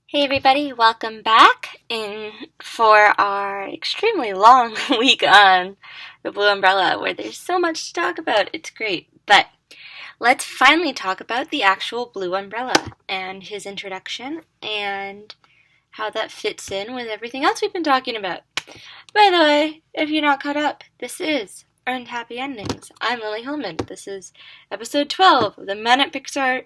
Hey everybody, welcome back in for our extremely long week on the Blue Umbrella where there's so much to talk about. It's great. But let's finally talk about the actual Blue Umbrella and his introduction and how that fits in with everything else we've been talking about. By the way, if you're not caught up, this is Earned Happy Endings. I'm Lily Hillman. This is episode 12 of the Manic Pixar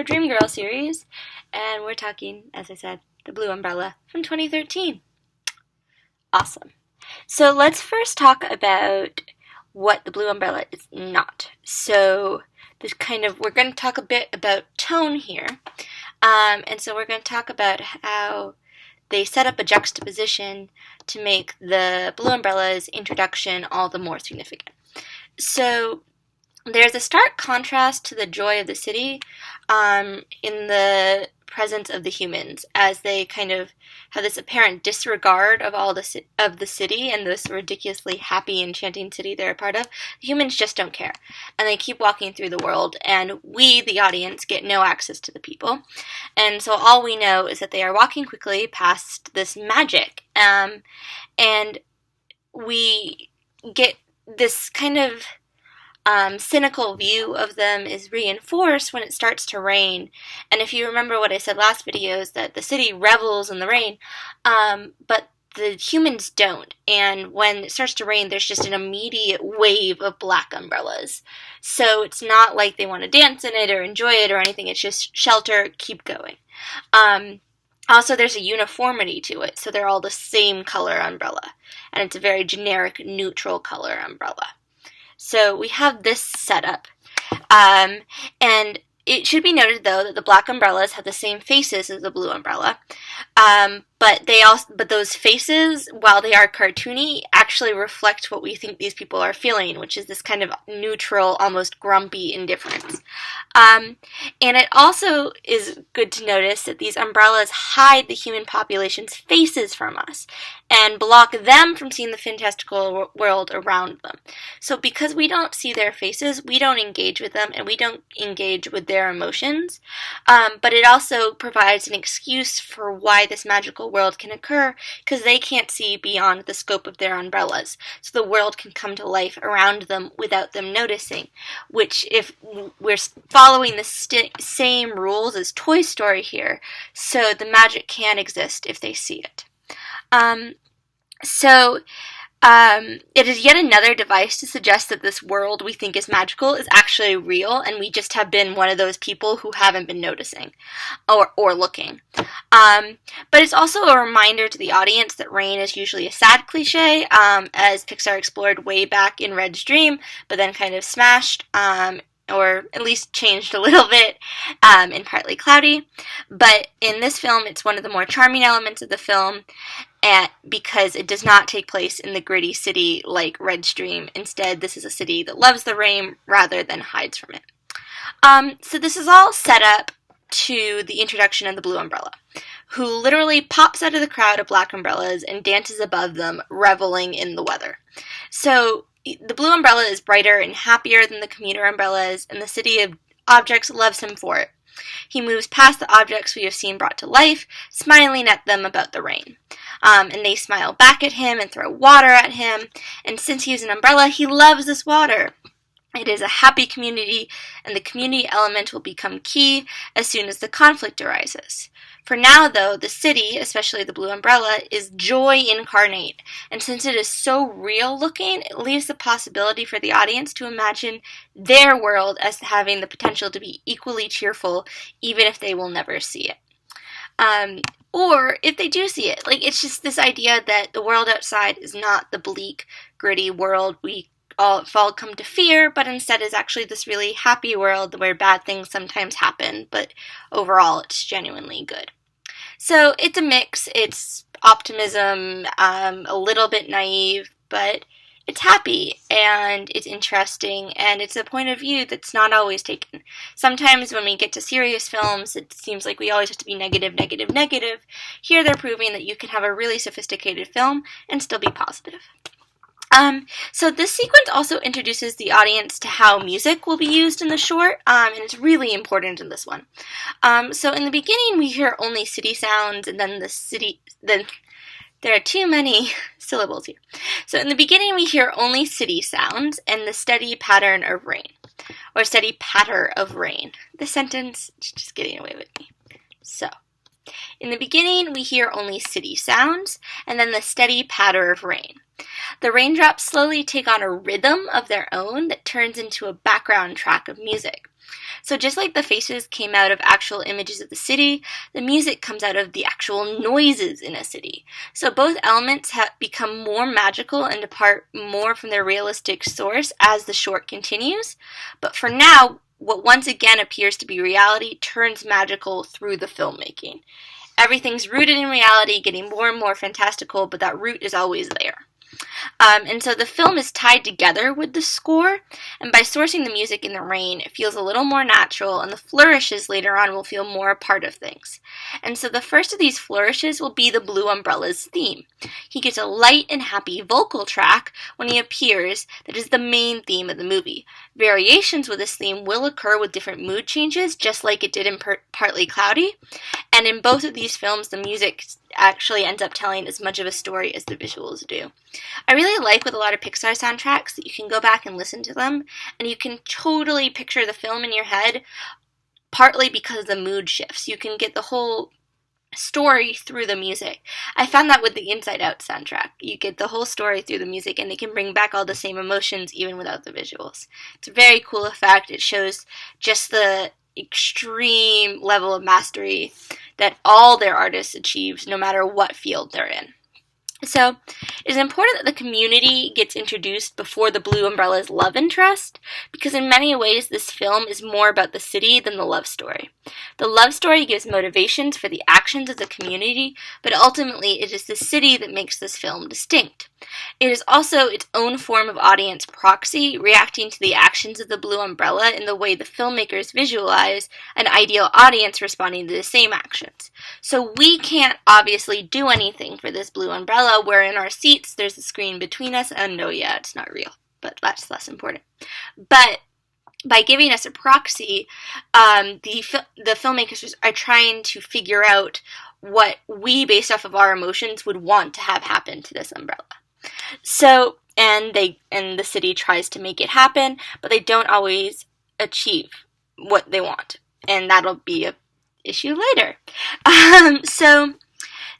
Dream Girl series, and we're talking, as I said, the Blue Umbrella from 2013. Awesome. So let's first talk about what the Blue Umbrella is not. So we're going to talk a bit about tone here, and so we're going to talk about how they set up a juxtaposition to make the Blue Umbrella's introduction all the more significant. So there's a stark contrast to the joy of the city in the presence of the humans, as they kind of have this apparent disregard of all of the city and this ridiculously happy, enchanting city they're a part of. The humans just don't care, and they keep walking through the world, and we, the audience, get no access to the people. And so all we know is that they are walking quickly past this magic, and we get this kind of cynical view of them is reinforced when it starts to rain. And if you remember what I said last video, is that the city revels in the rain, but the humans don't. And when it starts to rain, there's just an immediate wave of black umbrellas. So it's not like they want to dance in it or enjoy it or anything. It's just shelter, keep going. Also, there's a uniformity to it, so they're all the same color umbrella. And it's a very generic, neutral color umbrella. So we have this setup, and it should be noted, though, that the black umbrellas have the same faces as the blue umbrella, but those faces, while they are cartoony, actually reflect what we think these people are feeling, which is this kind of neutral, almost grumpy indifference. And it also is good to notice that these umbrellas hide the human population's faces from us and block them from seeing the fantastical world around them. So because we don't see their faces, we don't engage with them, and we don't engage with their emotions. But it also provides an excuse for why this magical world can occur, because they can't see beyond the scope of their umbrellas. So the world can come to life around them without them noticing, which, if we're following the same rules as Toy Story here, so the magic can exist if they see it. It is yet another device to suggest that this world we think is magical is actually real, and we just have been one of those people who haven't been noticing or looking. But it's also a reminder to the audience that rain is usually a sad cliche, as Pixar explored way back in Red's Dream, but then kind of smashed, or at least changed a little bit in Partly Cloudy. But in this film, it's one of the more charming elements of the film, because it does not take place in the gritty city like Red's Dream. Instead, this is a city that loves the rain rather than hides from it. So this is all set up to the introduction of the Blue Umbrella, who literally pops out of the crowd of black umbrellas and dances above them, reveling in the weather. So the Blue Umbrella is brighter and happier than the commuter umbrellas, and the city of objects loves him for it. He moves past the objects we have seen brought to life, smiling at them about the rain. And they smile back at him and throw water at him, and since he is an umbrella, he loves this water. It is a happy community, and the community element will become key as soon as the conflict arises. For now, though, the city, especially the Blue Umbrella, is joy incarnate, and since it is so real-looking, it leaves the possibility for the audience to imagine their world as having the potential to be equally cheerful, even if they will never see it. Or if they do see it. It's just this idea that the world outside is not the bleak, gritty world we all come to fear, but instead is actually this really happy world where bad things sometimes happen, but overall it's genuinely good. So it's a mix. It's optimism, a little bit naive, but it's happy, and it's interesting, and it's a point of view that's not always taken. Sometimes when we get to serious films, it seems like we always have to be negative, negative, negative. Here they're proving that you can have a really sophisticated film and still be positive. So this sequence also introduces the audience to how music will be used in the short, and it's really important in this one. So in the beginning, we hear only city sounds, and then there are too many syllables here. So in the beginning, we hear only city sounds and the steady pattern of rain, or steady patter of rain. The sentence is just getting away with me. So, in the beginning, we hear only city sounds and then the steady patter of rain. The raindrops slowly take on a rhythm of their own that turns into a background track of music. So just like the faces came out of actual images of the city, the music comes out of the actual noises in a city. So both elements have become more magical and depart more from their realistic source as the short continues. But for now, what once again appears to be reality turns magical through the filmmaking. Everything's rooted in reality, getting more and more fantastical, but that root is always there. And so the film is tied together with the score, and by sourcing the music in the rain, it feels a little more natural, and the flourishes later on will feel more a part of things. And so the first of these flourishes will be the Blue Umbrella's theme. He gets a light and happy vocal track when he appears that is the main theme of the movie. Variations with this theme will occur with different mood changes, just like it did in Partly Cloudy, and in both of these films, the music actually ends up telling as much of a story as the visuals do. I really like with a lot of Pixar soundtracks that you can go back and listen to them, and you can totally picture the film in your head, partly because the mood shifts. You can get the whole story through the music. I found that with the Inside Out soundtrack. You get the whole story through the music, and they can bring back all the same emotions even without the visuals. It's a very cool effect. It shows just the extreme level of mastery that all their artists achieve, no matter what field they're in. So, it is important that the community gets introduced before the Blue Umbrella's love interest, because in many ways this film is more about the city than the love story. The love story gives motivations for the actions of the community, but ultimately it is the city that makes this film distinct. It is also its own form of audience proxy, reacting to the actions of the Blue Umbrella in the way the filmmakers visualize an ideal audience responding to the same actions. So we can't obviously do anything for this Blue Umbrella, where in our seats there's a screen between us, and no, yeah, it's not real, but that's less important. But by giving us a proxy, the filmmakers are trying to figure out what we, based off of our emotions, would want to have happen to this umbrella. So, and the city tries to make it happen, but they don't always achieve what they want, and that'll be an issue later. So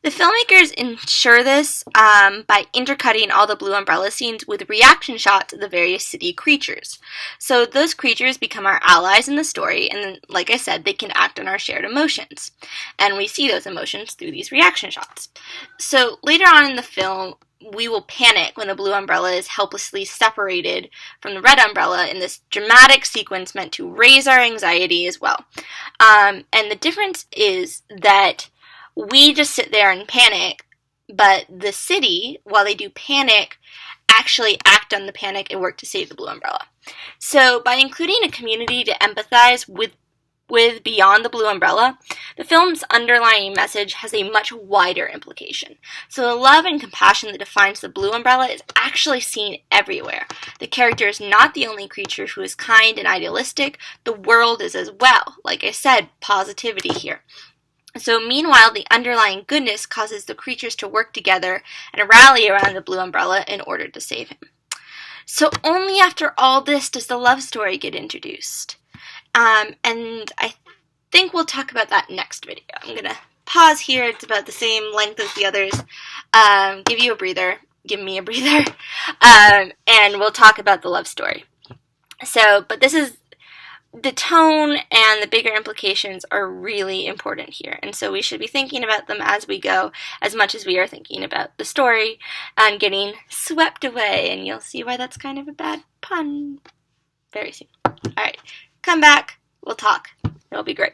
the filmmakers ensure this by intercutting all the Blue Umbrella scenes with reaction shots of the various city creatures. So those creatures become our allies in the story, and like I said, they can act on our shared emotions. And we see those emotions through these reaction shots. So later on in the film, we will panic when the Blue Umbrella is helplessly separated from the Red Umbrella in this dramatic sequence meant to raise our anxiety as well. And the difference is that we just sit there and panic, but the city, while they do panic, actually act on the panic and work to save the Blue Umbrella. So by including a community to empathize with beyond the Blue Umbrella, the film's underlying message has a much wider implication. So the love and compassion that defines the Blue Umbrella is actually seen everywhere. The character is not the only creature who is kind and idealistic, the world is as well. Like I said, positivity here. So meanwhile, the underlying goodness causes the creatures to work together and rally around the Blue Umbrella in order to save him. So only after all this does the love story get introduced. And I think we'll talk about that next video. I'm going to pause here. It's about the same length as the others. Give you a breather. Give me a breather. And we'll talk about the love story. So, but this is the tone and the bigger implications are really important here. And so we should be thinking about them as we go, as much as we are thinking about the story and getting swept away. And you'll see why that's kind of a bad pun very soon. All right, come back. We'll talk. It'll be great.